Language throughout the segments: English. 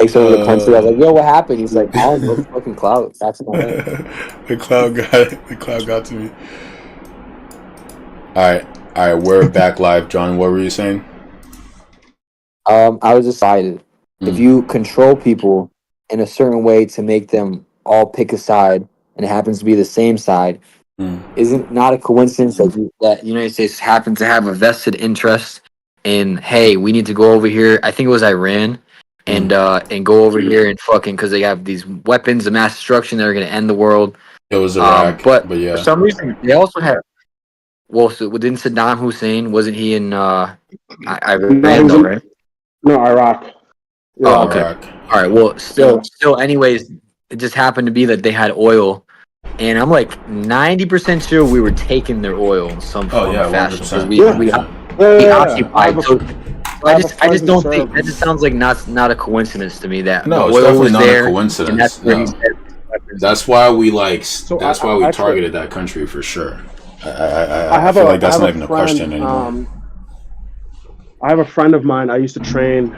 takes over the country. I was like, yo, what happened? He's like, I don't know, fucking clout. That's my name. The cloud got to me. All right, we're back live. John, what were you saying? I was decided if you control people in a certain way to make them all pick a side, and it happens to be the same side, isn't not a coincidence that the United States happened to have a vested interest in, hey, we need to go over here. I think it was Iran, and go over here and fucking, because they have these weapons of mass destruction that are going to end the world. It was Iraq, but yeah. for some reason they also had. Well, so didn't Saddam Hussein, wasn't he in Iran though, right? No, Iraq. Oh, okay. Iraq. All right. Well, still, anyways, it just happened to be that they had oil, and I'm like 90% sure we were taking their oil in some form or fashion because we occupied. So I just don't think that just sounds like not a coincidence to me that no, it's definitely not a coincidence. That's where he said. That's why we that's why we targeted that country for sure. I feel like that's not even a question anymore. I have a friend of mine I used to train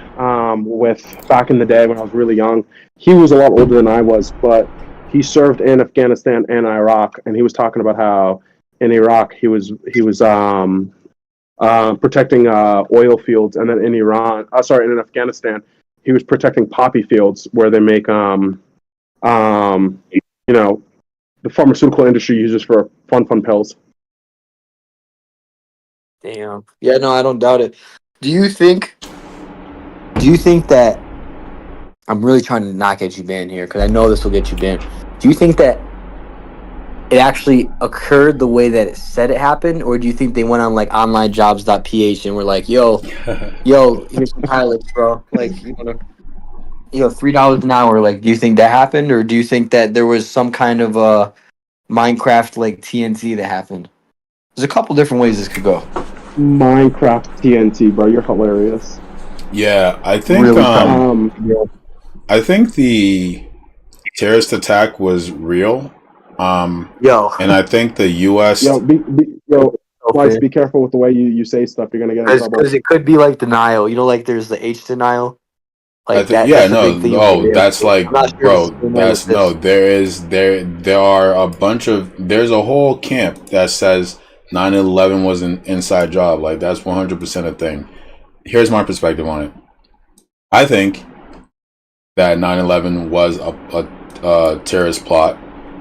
with back in the day when I was really young. He was a lot older than I was, but he served in Afghanistan and Iraq, and he was talking about how in Iraq he was protecting oil fields, and then in Afghanistan he was protecting poppy fields where they make the pharmaceutical industry uses for fun pills. Damn. Yeah, no, I don't doubt it. Do you think that I'm really trying to not get you banned here because I know this will get you banned. Do you think that it actually occurred the way that it said it happened, or do you think they went on like onlinejobs.ph and were like, yo, here's some pilots, bro. Like, $3 an hour. Like, do you think that happened, or do you think that there was some kind of Minecraft like TNT that happened? There's a couple different ways this could go. Minecraft TNT, bro, you're hilarious. Yeah, I think really I think the terrorist attack was real. And I think the U.S. Be careful with the way you say stuff. You're gonna get in trouble. Because it could be like denial. Like there's the H denial. Like that. Yeah, that's like, bro. That's no. There are a bunch of. There's a whole camp that says 9/11 was an inside job. Like that's 100% a thing. Here's my perspective on it. I think that 9/11 was a terrorist plot,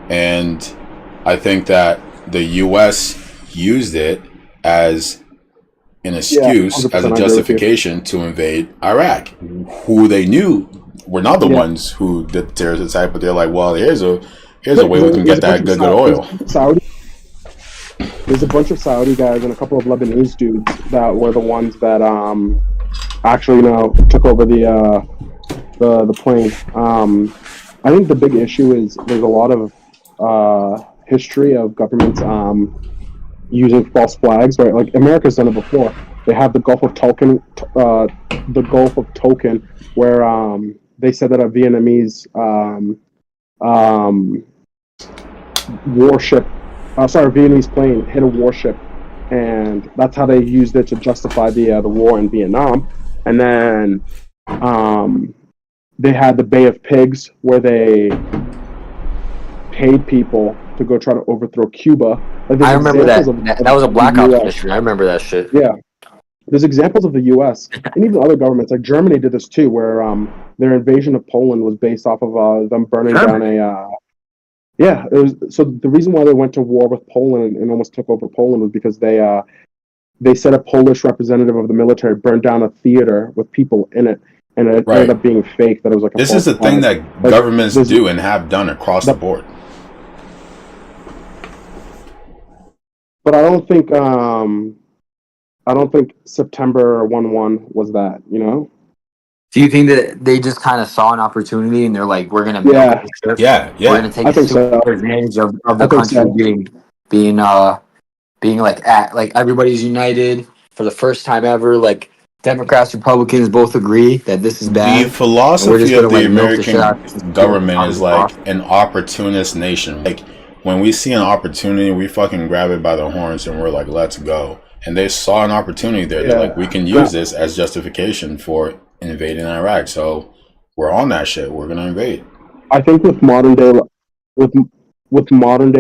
and I think that the U.S. used it as an excuse, as a justification to invade Iraq, who they knew were not the ones who did the terrorist attack, but they're like, well, here's a way we can get that good oil. There's a bunch of Saudi guys and a couple of Lebanese dudes that were the ones that actually took over the plane. I think the big issue is there's a lot of history of governments using false flags, right? Like America's done it before. They have the Gulf of Tonkin, where they said that a Vietnamese Vietnamese plane hit a warship, and that's how they used it to justify the war in Vietnam. And then they had the Bay of Pigs, where they paid people to go try to overthrow Cuba. Like, I remember that. That was a Black Ops mission. I remember that shit. Yeah. There's examples of the U.S. and even other governments, like Germany did this too, where their invasion of Poland was based off of them burning down a... it was, so the reason why they went to war with Poland and almost took over Poland was because they said a Polish representative of the military burned down a theater with people in it, and it ended up being fake. That it was like this is the thing that governments do and have done across the board. But I don't think September 11 was that, Do you think that they just kind of saw an opportunity and they're like, we're gonna we're gonna take advantage of the country being like everybody's united for the first time ever, like Democrats, Republicans both agree that this is bad. The philosophy of the American government is like an opportunist nation. Like when we see an opportunity, we fucking grab it by the horns and we're like, let's go. And they saw an opportunity there. They're like, we can use this as justification for invading Iraq. So we're on that shit. We're gonna invade. I think with modern day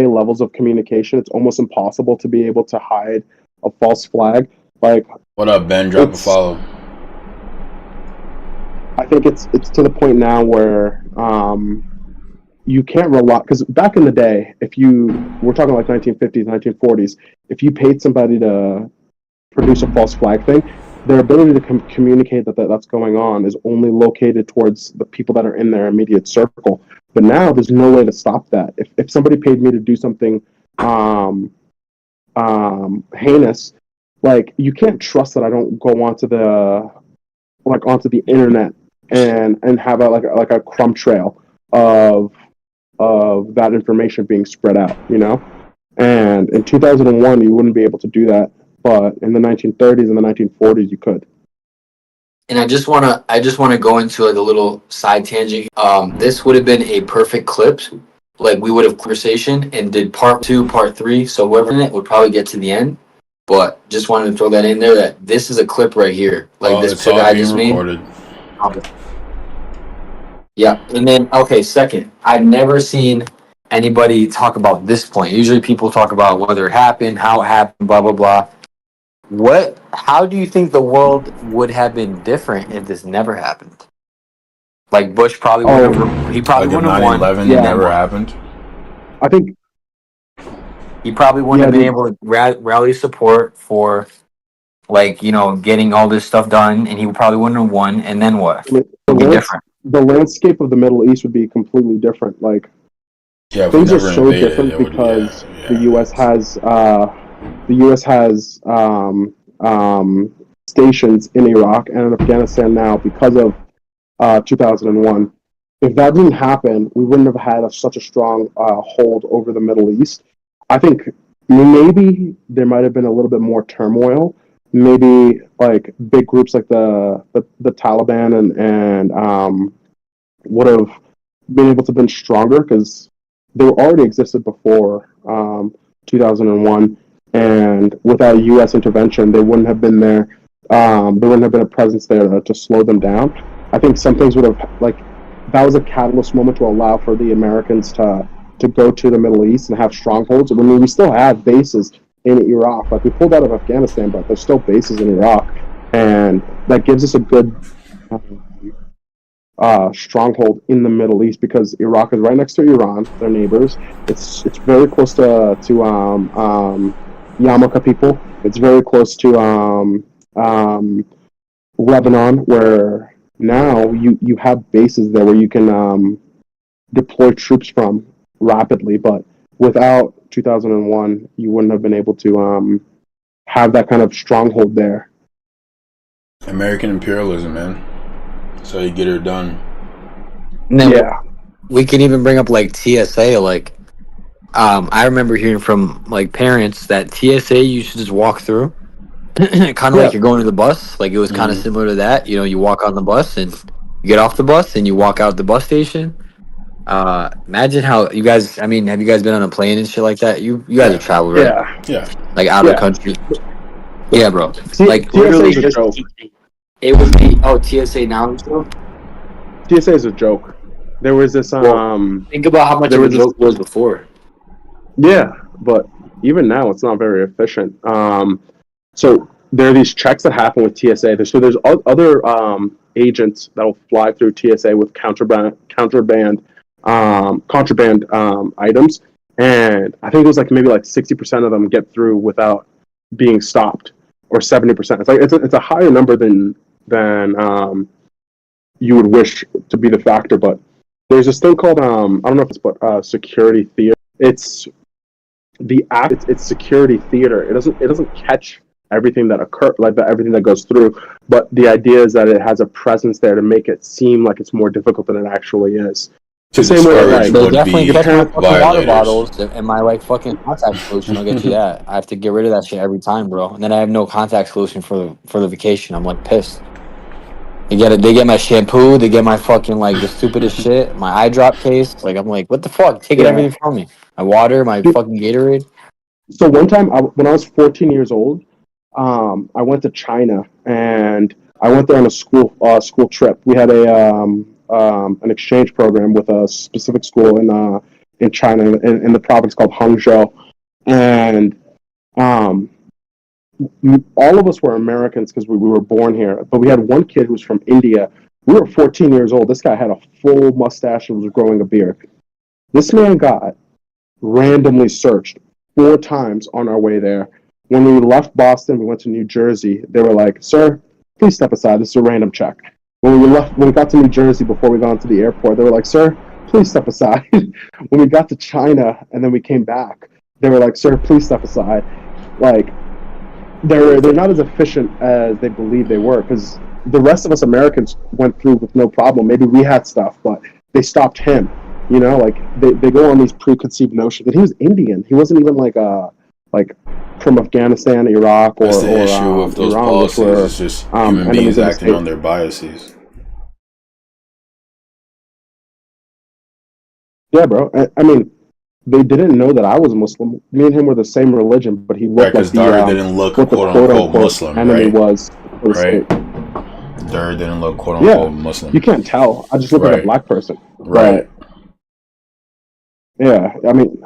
levels of communication, it's almost impossible to be able to hide a false flag. Like, what up, Ben? Drop a follow. I think it's to the point now where you can't rely, because back in the day, we're talking like 1950s, 1940s, if you paid somebody to produce a false flag thing, their ability to communicate that's going on is only located towards the people that are in their immediate circle. But now there's no way to stop that. If somebody paid me to do something heinous, like, you can't trust that I don't go onto the internet and have a crumb trail of that information being spread out, you know? And in 2001, you wouldn't be able to do that, but in the 1930s and the 1940s, you could. And I just wanna go into like a little side tangent. This would have been a perfect clip. Like, we would have conversation and did part 2, part 3. So whoever in it would probably get to the end. But just wanted to throw that in there, that this is a clip right here. Like, this clip I just made. Yeah, and then, okay, second, I've never seen anybody talk about this point. Usually people talk about whether it happened, how it happened, blah, blah, blah. How do you think the world would have been different if this never happened? Like, Bush probably would have, he probably like wouldn't have won. 9/11 never happened. I think he probably wouldn't have been able to rally support for, like, you know, getting all this stuff done, and he probably wouldn't have won. And then what? It would be different. The landscape of the Middle East would be completely different. Like, things are so different because the U.S. has stations in Iraq and in Afghanistan now because of 2001. If that didn't happen, we wouldn't have had such a strong hold over the Middle East. I think maybe there might have been a little bit more turmoil. Maybe like big groups like the Taliban and would have been able to have been stronger, because they already existed before 2001, and without U.S. intervention, they wouldn't have been there. There wouldn't have been a presence there to slow them down. I think some things would have, like, that was a catalyst moment to allow for the Americans to go to the Middle East and have strongholds. I mean, we still have bases in Iraq. Like, we pulled out of Afghanistan, but there's still bases in Iraq, and that gives us a good stronghold in the Middle East, because Iraq is right next to Iran, their neighbors. It's very close to Yarmouk people. It's very close to Lebanon, where now you have bases there where you can deploy troops from rapidly. But without 2001, you wouldn't have been able to have that kind of stronghold there. American imperialism, man. So you get her done. Yeah, we can even bring up like TSA. Like, I remember hearing from like parents that TSA you should just walk through, kind of like you're going to the bus. Like, it was kind of similar to that. You know, you walk on the bus and you get off the bus and you walk out the bus station. Imagine how you guys. I mean, have you guys been on a plane and shit like that? You guys have traveled, right? Yeah. Like out of the country. Yeah, bro. Like, TSA literally, is a joke. It would be TSA now. TSA is a joke. There was this think about how much of a joke was before. Yeah, but even now it's not very efficient. So there are these checks that happen with TSA. So there's other agents that will fly through TSA with contraband items, and I think it was like maybe like 60% of them get through without being stopped, or 70%. It's like it's a higher number than you would wish to be the factor. But there's this thing called I don't know if it's security theater. It's security theater. It doesn't catch everything that everything that goes through, but the idea is that it has a presence there to make it seem like it's more difficult than it actually is. The same way, like, they definitely catch my fucking water bottles and my like fucking contact solution. I'll get you that. I have to get rid of that shit every time, bro. And then I have no contact solution for the vacation. I'm like pissed. They get my shampoo. They get my fucking like the stupidest shit. My eye drop case. Like, I'm like, what the fuck? Taking everything from me. My water, my fucking Gatorade. So one time, when I was 14 years old, I went to China, and I went there on a school trip. We had a an exchange program with a specific school in China, in the province called Hangzhou, and all of us were Americans because we were born here, but we had one kid who was from India. We were 14 years old. This guy had a full mustache and was growing a beard. This man got randomly searched 4 times on our way there. When we left Boston, we went to New Jersey. They were like, "Sir, please step aside. This is a random check." When we got to New Jersey before we got into the airport, they were like, "Sir, please step aside." When we got to China and then we came back, they were like, "Sir, please step aside." Like, they're not as efficient as they believe they were, because the rest of us Americans went through with no problem. Maybe we had stuff, but they stopped him. You know, like they go on these preconceived notions. And he was Indian. He wasn't even like from Afghanistan, Iraq, or that's the issue with those Iran, policies. were, it's just human beings acting on their biases. Yeah, bro. I mean, they didn't know that I was Muslim. Me and him were the same religion, but he looked like Dara didn't look quote unquote Muslim, enemy right? Was right. Dara didn't look quote unquote Muslim. You can't tell. I just look like a black person. Right. Yeah, I mean,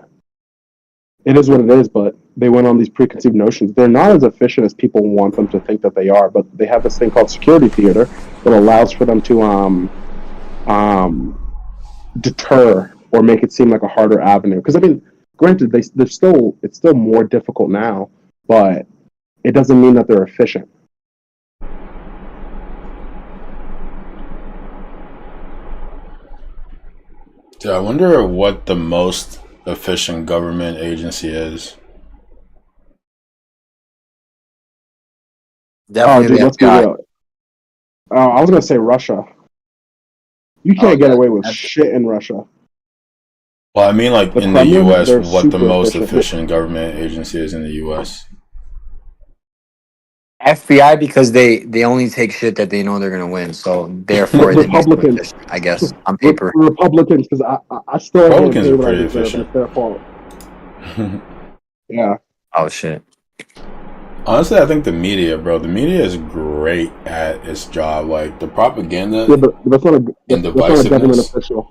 it is what it is, but they went on these preconceived notions. They're not as efficient as people want them to think that they are, but they have this thing called security theater that allows for them to deter or make it seem like a harder avenue. Because, I mean, granted, it's still more difficult now, but it doesn't mean that they're efficient. Dude, I wonder what the most efficient government agency is. Definitely let's be real. I was gonna say Russia. You can't get away with shit in Russia. Well, I mean, like in the U.S., what the most efficient government agency is in the U.S. FBI, because they only take shit that they know they're gonna win, so therefore they Republicans, I guess, on paper. Republicans, because I still Republicans are pretty efficient. It's their fault. Yeah. Oh shit. Honestly, I think the media, bro. The media is great at its job. Like the propaganda. Yeah, but that's not a government official.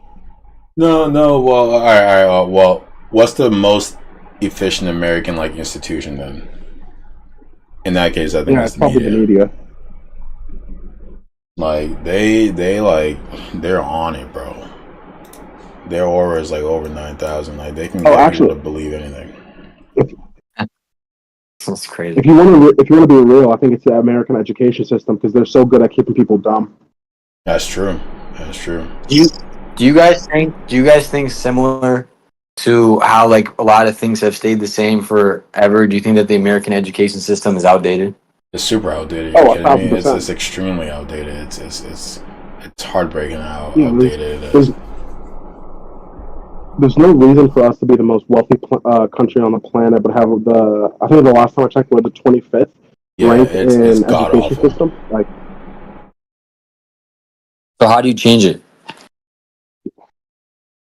No. Well, all right. Well, what's the most efficient American institution then? In that case, I think it's probably the media. Like they're on it, bro. Their aura is over 9,000. Like they can get people to believe anything. That's crazy. If you want to be real, I think it's the American education system, because they're so good at keeping people dumb. That's true. Do you guys think similar to how a lot of things have stayed the same forever? Do you think that the American education system is outdated? It's super outdated. Oh, 1,000%. It's extremely outdated. It's heartbreaking how outdated it is. There's no reason for us to be the most wealthy country on the planet, but have I think the last time I checked, we're the 25th ranked in education system. So how do you change it?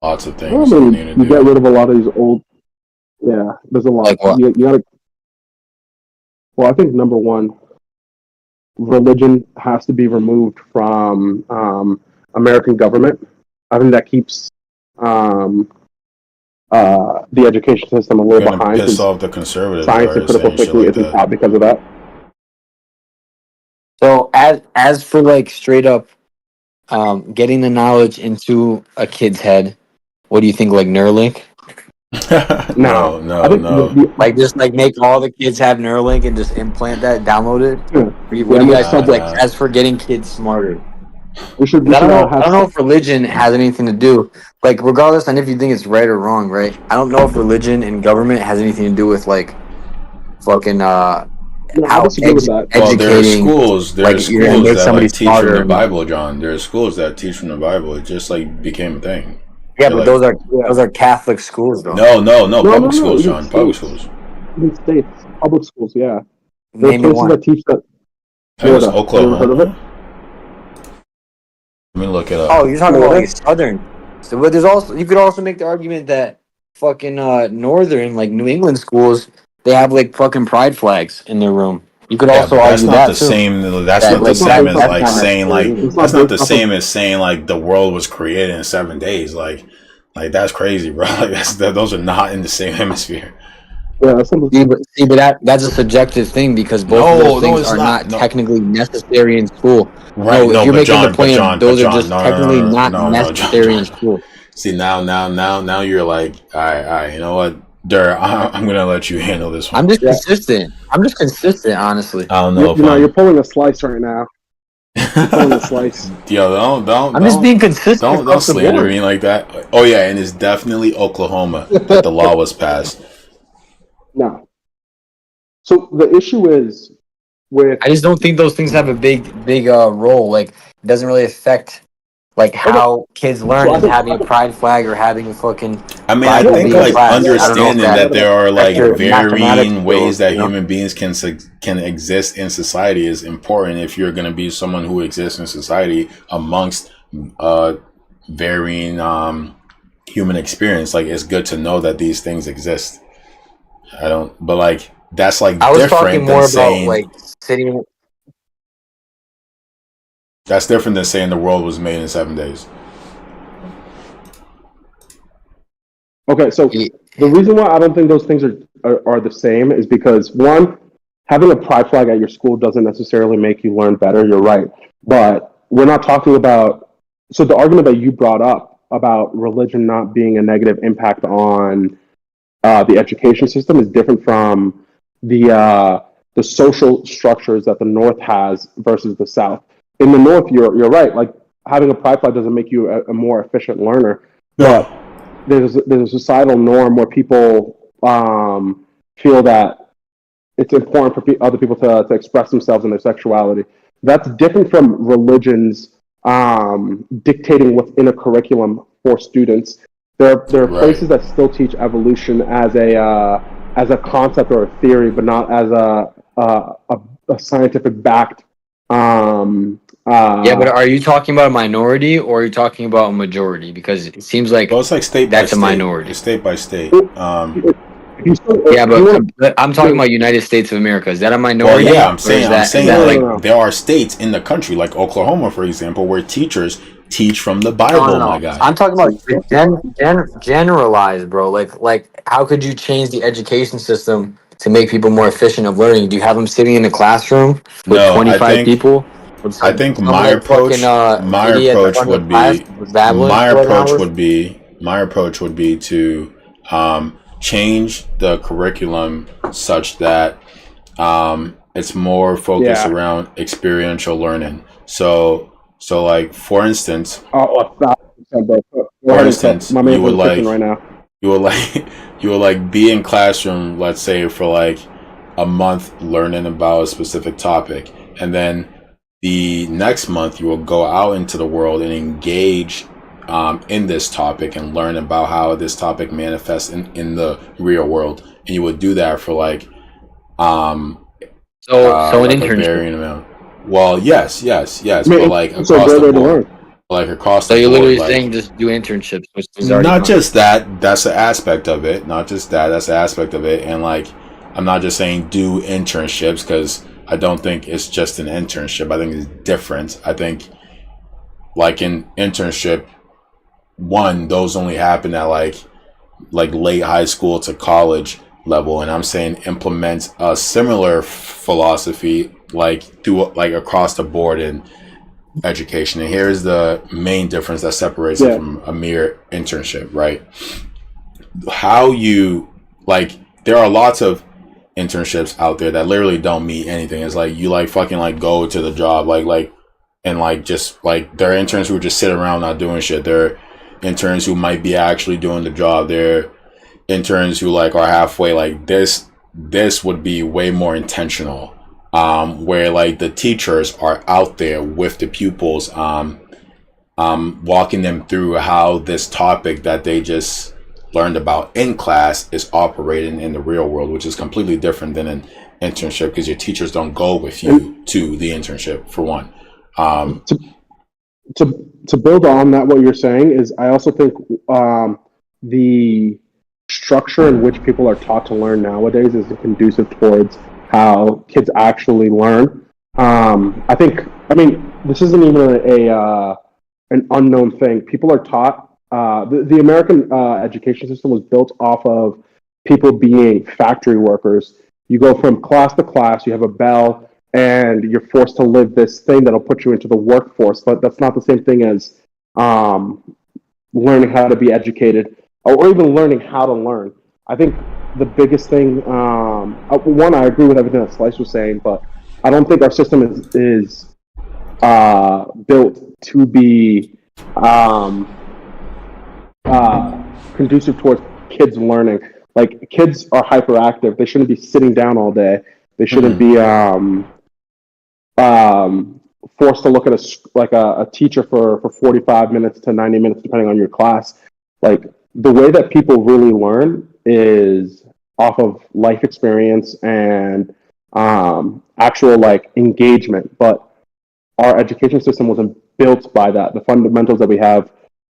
Lots of things. You get rid of a lot of these old. Yeah, there's a lot. You gotta. Well, I think number one, religion has to be removed from American government. I think that keeps the education system a little behind. Piss off the conservatives. Science and critical thinking isn't taught because of that. So as for straight up getting the knowledge into a kid's head, what do you think? Neuralink? No. Just make all the kids have Neuralink and just implant that, download it. What do you guys think? As for getting kids smarter, I don't know if religion has anything to do. Regardless on if you think it's right or wrong, right? I don't know if religion and government has anything to do with fucking how educating. Well, there are schools that teach from the Bible, John. There are schools that teach from the Bible. It just became a thing. Yeah, but those are Catholic schools, though. No, public schools, John. Public schools. In states, public schools, yeah. Name me one. That teach that. Oklahoma. Heard of it? Let me look it up. Oh, you're talking about Southern. So, but you could also make the argument that fucking Northern, New England schools, they have fucking pride flags in their room. You could Yeah, also but that's argue not that the too. same. That's That not the like same as that's like not saying like necessary. that's not the same as saying like the world was created in 7 days. Like that's crazy, bro. Like those are not in the same hemisphere. Yeah, that's something. See, but that's a subjective thing because both of those things are not technically necessary in school. Right? No, if you're but making the John, point of those are just no, technically not necessary in John. school. See now you're like, all right, you know what, Dur, I'm gonna let you handle this one. I'm just consistent. Honestly. I don't know. You're pulling a slice right now. You're pulling a slice. Yo, don't. I'm just being consistent. Don't slander me like that. Oh yeah, and it's definitely Oklahoma that the law was passed. No. So the issue is with. I just don't think those things have a big role. Like, it doesn't really affect like how kids learn is having a pride flag or having a fucking. I mean, I think like understanding that there are like varying ways that human beings can exist in society is important if you're going to be someone who exists in society amongst varying human experience. Like, it's good to know that these things exist. But like that's like I was different talking more about saying, like sitting. That's different than saying the world was made in 7 days. Okay, so the reason why I don't think those things are the same is because, one, having a pride flag at your school doesn't necessarily make you learn better. You're right. But we're not talking about... So the argument that you brought up about religion not being a negative impact on the education system is different from the social structures that the North has versus the South. In the North, you're right. Like, having a pride flag doesn't make you a more efficient learner. But there's a societal norm where people feel that it's important for other people to express themselves in their sexuality. That's different from religions dictating what's in a curriculum for students. There are places that still teach evolution as a concept or a theory, but not as a scientific backed. Yeah, but are you talking about a minority or are you talking about a majority? Because it seems like it's like state that's by a state. minority. It's state by state. Yeah, but I'm talking about United States of America. Is that a minority? Well, yeah, I'm saying like there are states in the country, like Oklahoma, for example, where teachers teach from the Bible. My guy, I'm talking about generalized, bro. Like how could you change the education system to make people more efficient of learning? Do you have them sitting in a classroom with 25 people? I think my approach would be to change the curriculum such that it's more focused around experiential learning. So like for instance, you would like be in classroom, let's say for like a month learning about a specific topic, and then the next month you will go out into the world and engage in this topic and learn about how this topic manifests in the real world, and you would do that for like an internship amount. Well, yes, but like across the board. Like across the board. So you're literally saying just do internships, which is already not just that. That's an aspect of it. Not just that. That's an aspect of it. And like, I'm not just saying do internships because I don't think it's just an internship. I think it's different. I think like in internship, those only happen at like late high school to college level, and I'm saying implement a similar philosophy like through like across the board in education. And here's the main difference that separates it from a mere internship, right? How you like, there are lots of internships out there that literally don't mean anything. It's like you like fucking like go to the job and like just like there are interns who just sit around not doing shit. There are interns who might be actually doing the job. There are interns who like are halfway. Like this would be way more intentional, where like the teachers are out there with the pupils, walking them through how this topic that they just learned about in class is operating in the real world, which is completely different than an internship because your teachers don't go with you to the internship, for one. To build on that, what you're saying is I also think the structure in which people are taught to learn nowadays is conducive towards how kids actually learn. I mean, this isn't even an unknown thing. People are taught. The American education system was built off of people being factory workers. You go from class to class. You have a bell, and you're forced to live this thing that'll put you into the workforce. But that's not the same thing as learning how to be educated, or even learning how to learn. I think the biggest thing, one, I agree with everything that Slice was saying, but I don't think our system is built to be conducive towards kids learning. Like, kids are hyperactive. They shouldn't be sitting down all day. They shouldn't be forced to look at a teacher for 45 minutes to 90 minutes, depending on your class. Like, the way that people really learn is off of life experience and actual like engagement. But our education system wasn't built by that. The fundamentals that we have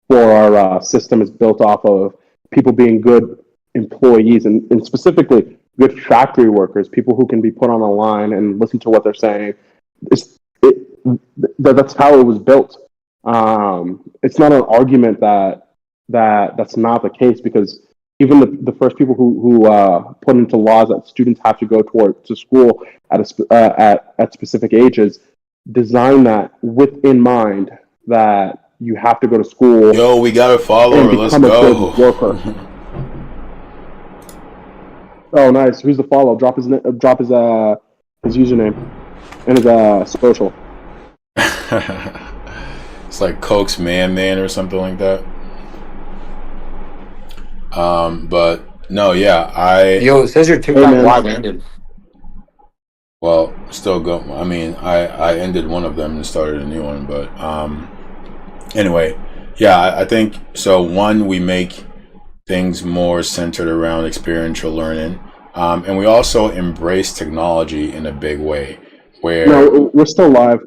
for our system is built off of people being good employees and specifically good factory workers, people who can be put on a line and listen to what they're saying. That's how it was built. It's not an argument that's not the case, because even the first people who put into laws that students have to go to school at specific ages design that with in mind that you have to go to school. Yo, we got a follower. Let's go. Oh, nice. Who's the follow? Drop his username and his social. It's like Coke's Man or something like that. But no, yeah, Yo, it says your TikTok live ended. Well, still go. I mean, I ended one of them and started a new one, but anyway, yeah, I think so. One, we make things more centered around experiential learning, and we also embrace technology in a big way. No, we're still live.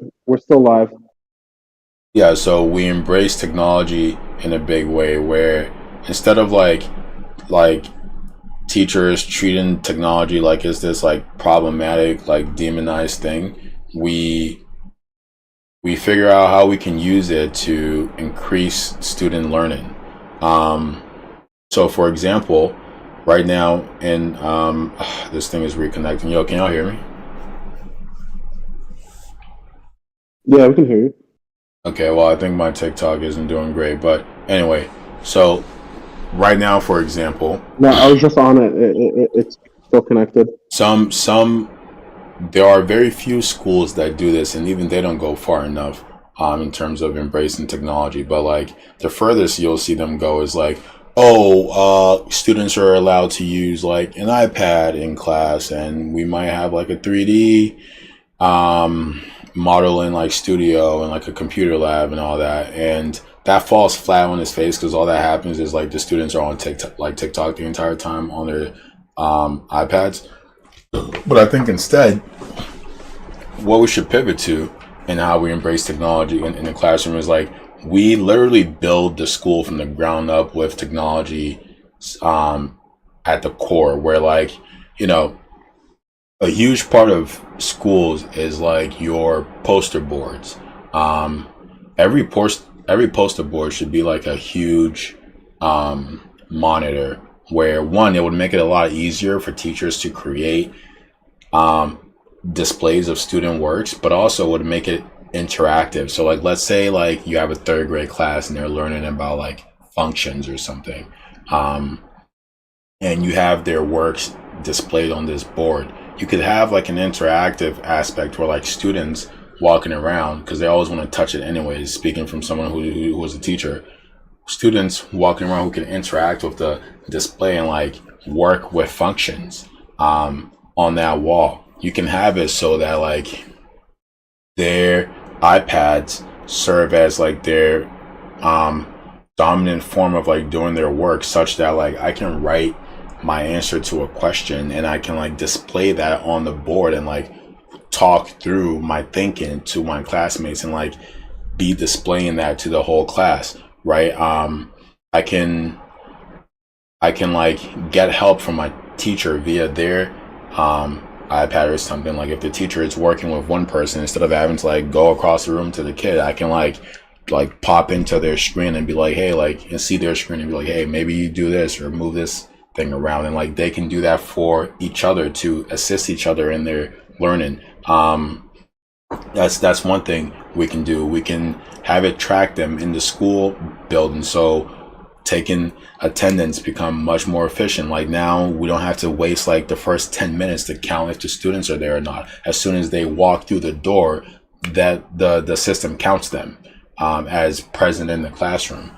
Yeah, so we embrace technology in a big way where instead of like teachers treating technology like it's this like problematic, like demonized thing, we figure out how we can use it to increase student learning. So for example, right now in this thing is reconnecting. Yo, can y'all hear me? Yeah, we can hear you. Okay, well, I think my TikTok isn't doing great, but anyway, so right now, for example, no, I was just on it. It's still connected. There are very few schools that do this, and even they don't go far enough in terms of embracing technology. But like the furthest you'll see them go is like, students are allowed to use like an iPad in class, and we might have like a 3D model in like studio and like a computer lab and all that, and that falls flat on its face because all that happens is like the students are on TikTok the entire time on their iPads. But I think instead, what we should pivot to and how we embrace technology in the classroom is like we literally build the school from the ground up with technology at the core, where like, you know, a huge part of schools is like your poster boards. Every poster board should be like a huge monitor where, one, it would make it a lot easier for teachers to create displays of student works, but also would make it interactive. So like, let's say like you have a third grade class and they're learning about like functions or something, and you have their works displayed on this board. You could have like an interactive aspect where like students walking around, because they always want to touch it anyways, speaking from someone who was a teacher, students walking around who can interact with the display and like work with functions on that wall. You can have it so that like their iPads serve as like their dominant form of like doing their work, such that like I can write my answer to a question and I can like display that on the board and like talk through my thinking to my classmates and like be displaying that to the whole class, right? I can like get help from my teacher via their iPad or something. Like if the teacher is working with one person, instead of having to like go across the room to the kid, I can like pop into their screen and be like, hey, like, and see their screen and be like, hey, maybe you do this or move this thing around, and like they can do that for each other to assist each other in their learning. That's one thing we can do. We can have it track them in the school building, so taking attendance become much more efficient. Like now we don't have to waste like the first 10 minutes to count if the students are there or not. As soon as they walk through the door, that the system counts them as present in the classroom.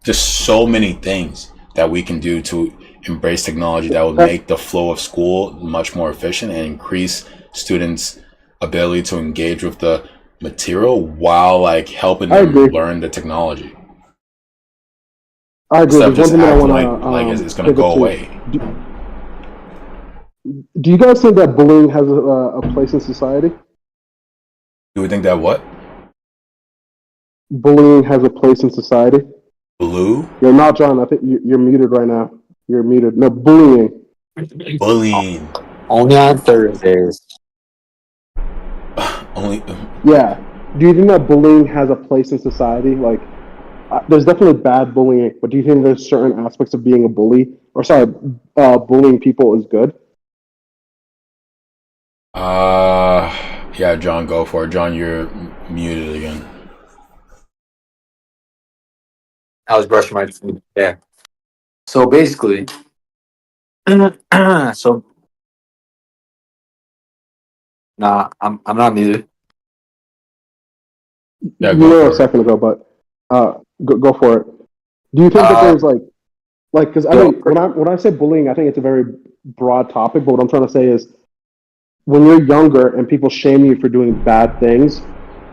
Just so many things that we can do to embrace technology that will make the flow of school much more efficient and increase students' ability to engage with the material while like helping them learn the technology. I agree. Instead of just acting like it's going to go away. Do you guys think that bullying has a place in society? Do we think that what? Bullying has a place in society? Blue? You're not, John. I think you're muted right now. You're muted. No, bullying. Bullying. Only on Thursdays. Only. Yeah. Do you think that bullying has a place in society? Like, there's definitely bad bullying, but do you think there's certain aspects of being a bully, or sorry, bullying people is good? Yeah, John, go for it. John, you're muted again. I was brushing my teeth. Yeah. So basically, so nah, I'm not muted. Yeah, you were a second ago, but go for it. Do you think that there's like because I mean when I say bullying, I think it's a very broad topic, but what I'm trying to say is when you're younger and people shame you for doing bad things,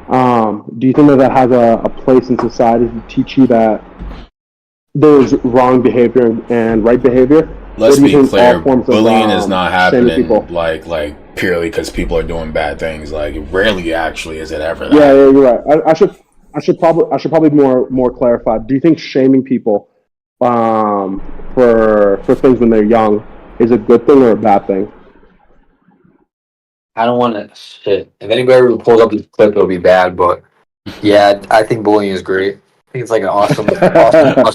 do you think that has a place in society to teach you that there's wrong behavior and right behavior? Let's be clear, bullying is not happening like purely because people are doing bad things. Like rarely actually is it ever that. Yeah, you're right. I should probably more clarify. Do you think shaming people for things when they're young is a good thing or a bad thing? I don't want to shit. If anybody pulls up this clip, it'll be bad. But yeah, I think bullying is great. I think it's like an awesome. I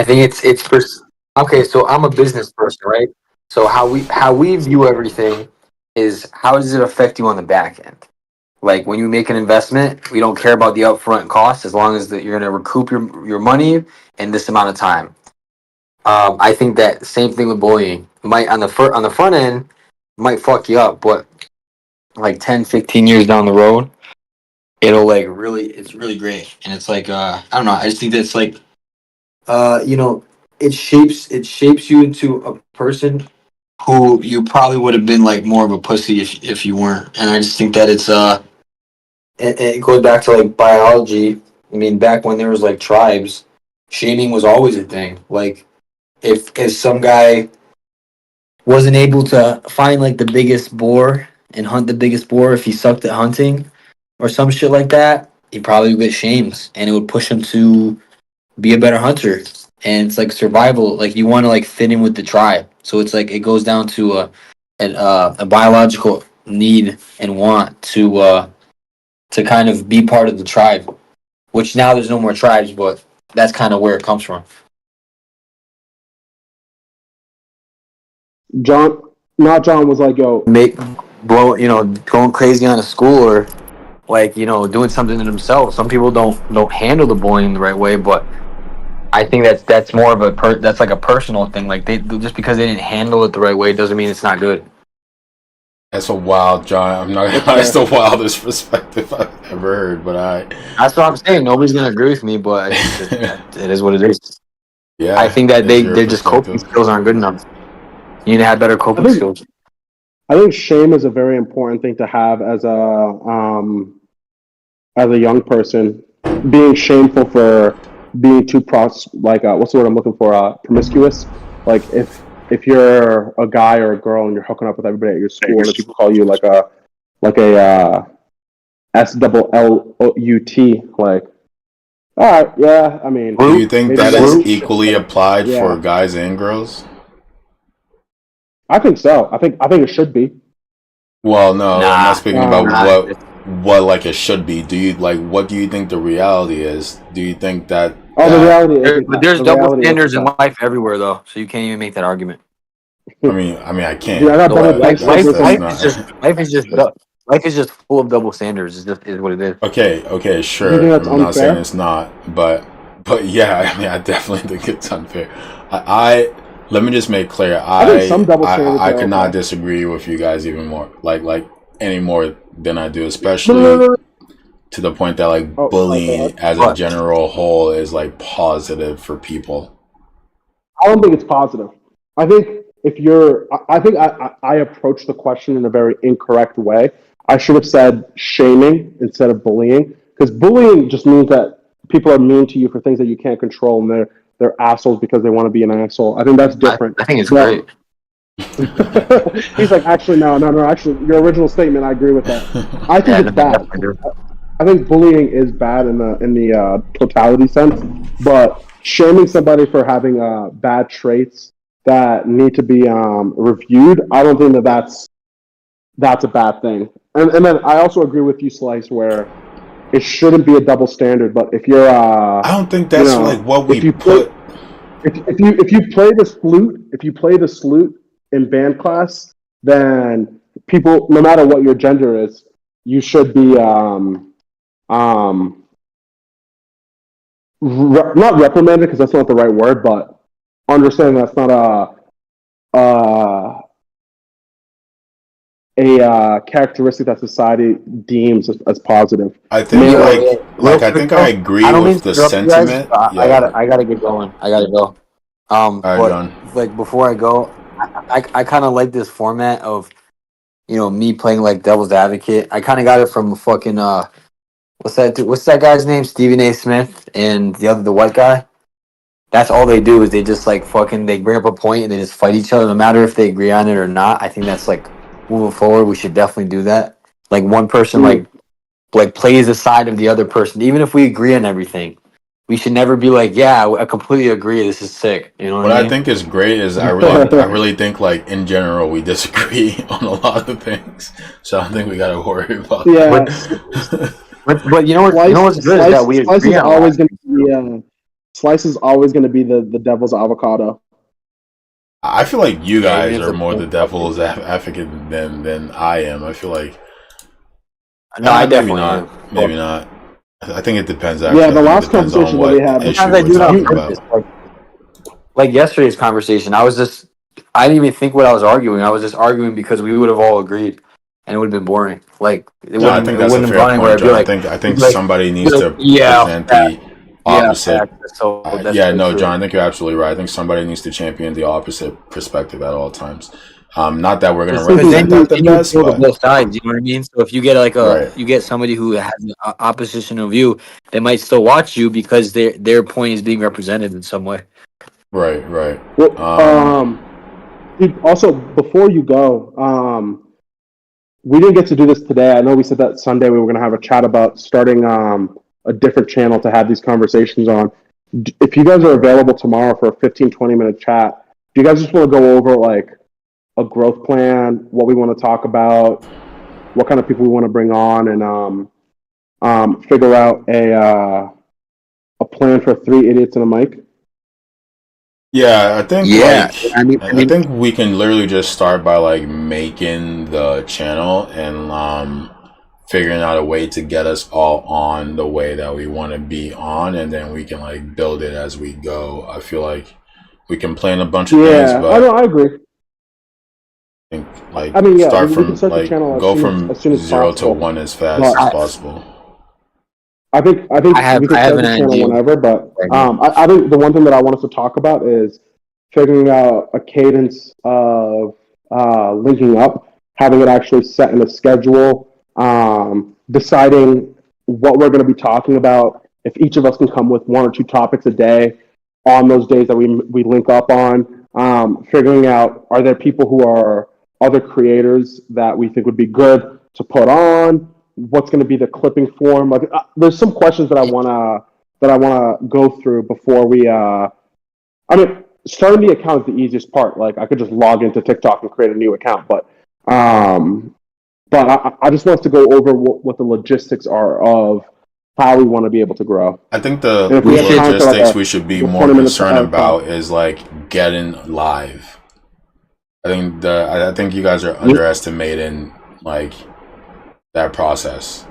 think it's okay. So I'm a business person, right? So how we view everything is how does it affect you on the back end? Like when you make an investment, we don't care about the upfront cost as long as that you're going to recoup your money in this amount of time. I think that same thing with bullying. Might on the front end might fuck you up, but like 10, 15 years down the road, it'll like it's really great. And it's like I don't know, I just think that's like it shapes you into a person who you probably would have been like more of a pussy if you weren't. And I just think that it goes back to like biology. I mean, back when there was like tribes, shaming was always a thing. Like if some guy wasn't able to find like the biggest boar and hunt the biggest boar, if he sucked at hunting or some shit like that, he probably would get shamed, and it would push him to be a better hunter. And it's like survival. Like you want to like fit in with the tribe. So it's like it goes down to a biological need and want to kind of be part of the tribe. Which now there's no more tribes, but that's kind of where it comes from. John was like, yo, going crazy on a school or like doing something to themselves. Some people don't handle the bullying the right way, but I think that's more of that's like a personal thing. Like they just because they didn't handle it the right way doesn't mean it's not good. That's a wild, John. I'm not gonna lie, it's the wildest perspective I've ever heard, but that's what I'm saying. Nobody's gonna agree with me, but it is what it is. Yeah, I think that their just coping skills aren't good enough. You need to have better coping skills. I think shame is a very important thing to have as a young person. Being shameful for being too what's the word I'm looking for? Promiscuous. Like if you're a guy or a girl and you're hooking up with everybody at your school, and people call you like a SLLUT, like, all right, yeah. I mean, do you think that is equally applied for guys and girls? I think so. I think it should be. Well, no, I'm not speaking about what like it should be. Do you what do you think the reality is? Do you think that? The reality is, but there's double standards in life everywhere, though, so you can't even make that argument. I mean, I can't. Yeah, Life is just full of double standards. It's just is what it is. Okay, sure. You think that's I'm unfair? Not saying it's not, but yeah, I mean, I definitely think it's unfair. I let me just make clear. I think some double standards I are could not okay. disagree with you guys even more, like any more than I do, especially to the point that bullying as a general whole is positive for people. I don't think it's positive. I think I approached the question in a very incorrect way. I should have said shaming instead of bullying, because bullying just means that people are mean to you for things that you can't control, and they're assholes because they want to be an asshole. I think that's different. I think it's great. He's like, actually, no. Actually, your original statement, I agree with that. I think it's bad. I think bullying is bad in the totality sense, but shaming somebody for having bad traits that need to be reviewed, I don't think that's a bad thing. And then I also agree with you, Slice, where it shouldn't be a double standard. But if you're, I don't think that's what we put. If you play the flute in band class, then people, no matter what your gender is, you should be not reprimanded, because that's not the right word, but understand that's not a characteristic that society deems as positive. I think I think I agree with the sentiment. I gotta get going. I gotta go. John. Before I go, I kind of like this format of, me playing devil's advocate. I kind of got it from fucking what's that guy's name? Stephen A. Smith and the white guy. That's all they do is they just they bring up a point and they just fight each other, no matter if they agree on it or not. I think that's moving forward, we should definitely do that. One person plays the side of the other person, even if we agree on everything. We should never be yeah, I completely agree. This is sick. You know what I mean? I think is great is I really think in general we disagree on a lot of things, so I don't think we got to worry about. Yeah. But you know what's good is that we Slice agree is always going to be Slice is always going to be the devil's avocado. I feel like you guys are more the devil's advocate than I am. I feel like no, I definitely am. Maybe not. I think it depends. Actually. Yeah, the last conversation that we had. Sometimes I do it on purpose. Like yesterday's conversation, I didn't even think what I was arguing. I was just arguing because we would have all agreed, and it would have been boring. I think that's a fair point, John. I think somebody needs to present the opposite. John, I think you're absolutely right. I think somebody needs to champion the opposite perspective at all times. Not that we're going to represent that the best, but both sides. You know what I mean? So if you get you get somebody who has an oppositional view, they might still watch you because their point is being represented in some way. Right. Well, also, before you go, we didn't get to do this today. I know we said that Sunday we were going to have a chat about starting a different channel to have these conversations on. If you guys are available tomorrow for a 15-20 minute chat, do you guys just want to go over a growth plan, what we want to talk about, what kind of people we want to bring on, and figure out a plan for 3 idiots and a mic? Yeah, I think. I think we can literally just start by making the channel and figuring out a way to get us all on the way that we want to be on, and then we can build it as we go. I feel like we can plan a bunch of things, but I agree. I think start from go from 0 to 1 as fast as possible. I think we could start the channel whenever, but I think the one thing that I want us to talk about is figuring out a cadence of linking up, having it actually set in a schedule, deciding what we're going to be talking about. If each of us can come with 1 or 2 topics a day on those days that we link up on, figuring out, are there people who are other creators that we think would be good to put on? What's going to be the clipping form? There's some questions that I wanna go through before we. starting the account is the easiest part. Like I could just log into TikTok and create a new account, but I just want to go over what the logistics are of how we want to be able to grow. I think the logistics we should be more concerned about is like getting live. I think you guys are underestimating like that process.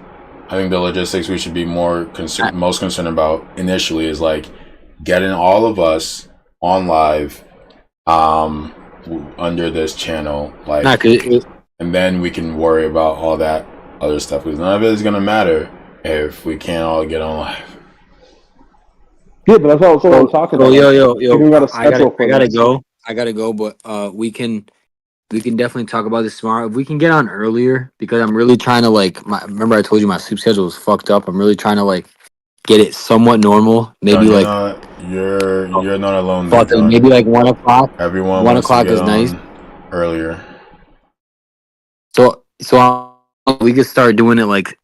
I think the logistics we should be most concerned about initially is like getting all of us on live under this channel, like, and then we can worry about all that other stuff, because none of it is gonna matter if we can't all get on live. Yeah, but that's what I'm talking about. I gotta go, but we can definitely talk about this tomorrow. If we can get on earlier, because I'm really trying to remember I told you my sleep schedule was fucked up. I'm really trying to get it somewhat normal. Maybe you're not alone. Maybe 1 o'clock. Everyone 1 o'clock is nice. Earlier. So we could start doing it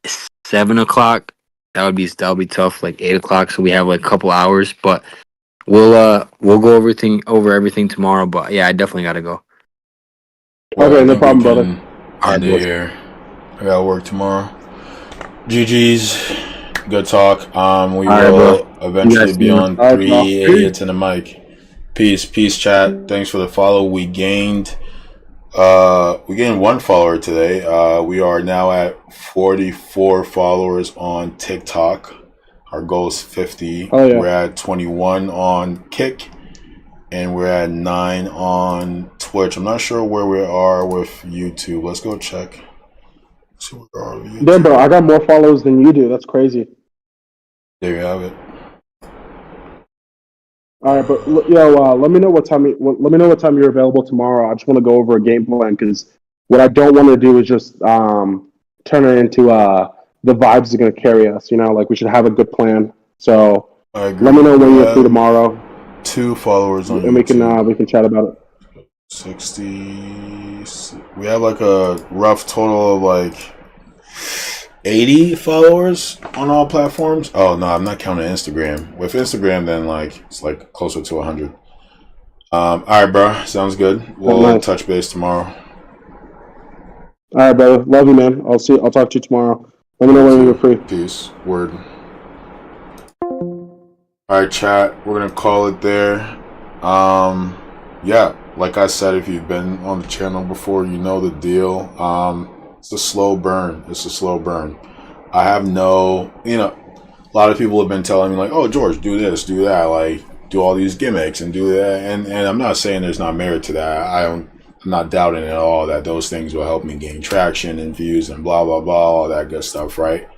7 o'clock. That would be tough. 8 o'clock, so we have a couple hours. But we'll go over everything tomorrow. But yeah, I definitely gotta go. Okay, no problem, brother. End it here. I gotta work tomorrow. GG's. Good talk. We will eventually be on 3 idiots in the mic. Peace, chat. Thanks for the follow. We gained 1 follower today. We are now at 44 followers on TikTok. Our goal is 50. Oh, yeah. We're at 21 on Kick, and we're at 9 on Twitch. I'm not sure where we are with YouTube. Let's go check. Damn, bro, I got more followers than you do. That's crazy. There you have it. All right, but let me know what time. Let me know what time you're available tomorrow. I just want to go over a game plan, because what I don't want to do is just turn it into the vibes are going to carry us. We should have a good plan. So let me know when you're free tomorrow. 2 followers on and YouTube. we can chat about it. 60. We have a rough total of 80 followers on all platforms. Oh no, I'm not counting Instagram. With Instagram, then it's closer to 100. All right, bro. Sounds good. We'll touch base tomorrow. All right, brother. Love you, man. I'll talk to you tomorrow. Let me know when you're free. Peace. Word. All right, chat. We're gonna call it there. Yeah, like I said, if you've been on the channel before, you know the deal. It's a slow burn. I have a lot of people have been telling me oh, George, do this, do that, do all these gimmicks and do that. And I'm not saying there's not merit to that. I'm not doubting at all that those things will help me gain traction and views and blah, blah, blah, all that good stuff, right?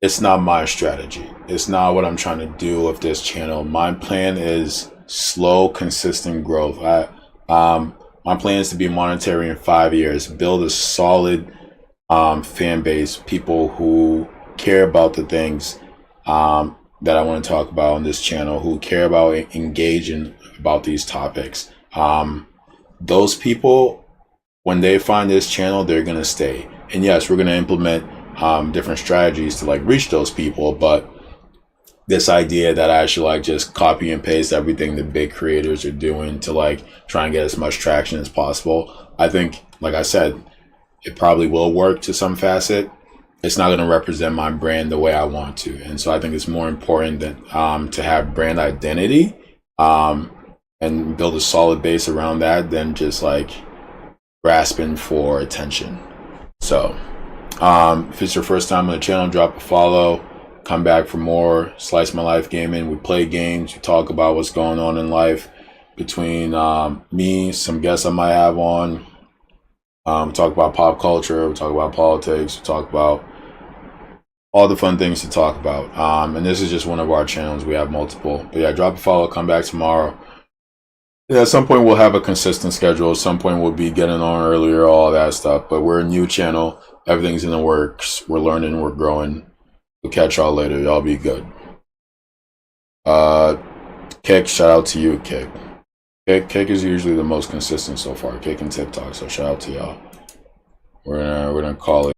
It's not my strategy. It's not what I'm trying to do with this channel. My plan is slow, consistent growth. My plan is to be monetary in 5 years, build a solid fan base, people who care about the things that I want to talk about on this channel, who care about engaging about these topics. Those people, when they find this channel, they're going to stay. And yes, we're going to implement different strategies to reach those people, but this idea that I should just copy and paste everything the big creators are doing to try and get as much traction as possible, I think, like I said, it probably will work to some facet. It's not going to represent my brand the way I want to. And so I think it's more important that to have brand identity and build a solid base around that than just grasping for attention. So if it's your first time on the channel, drop a follow. Come back for more Slice My Life Gaming. We play games. We talk about what's going on in life between me, some guests I might have on. We talk about pop culture. We talk about politics. We talk about all the fun things to talk about. And this is just one of our channels. We have multiple. But yeah, drop a follow. Come back tomorrow. Yeah, at some point we'll have a consistent schedule. At some point we'll be getting on earlier, all that stuff. But we're a new channel. Everything's in the works. We're learning. We're growing. We'll catch y'all later. Y'all be good. Kick, shout out to you, Kick. Kick is usually the most consistent so far. Kick and TikTok, so shout out to y'all. We're gonna call it.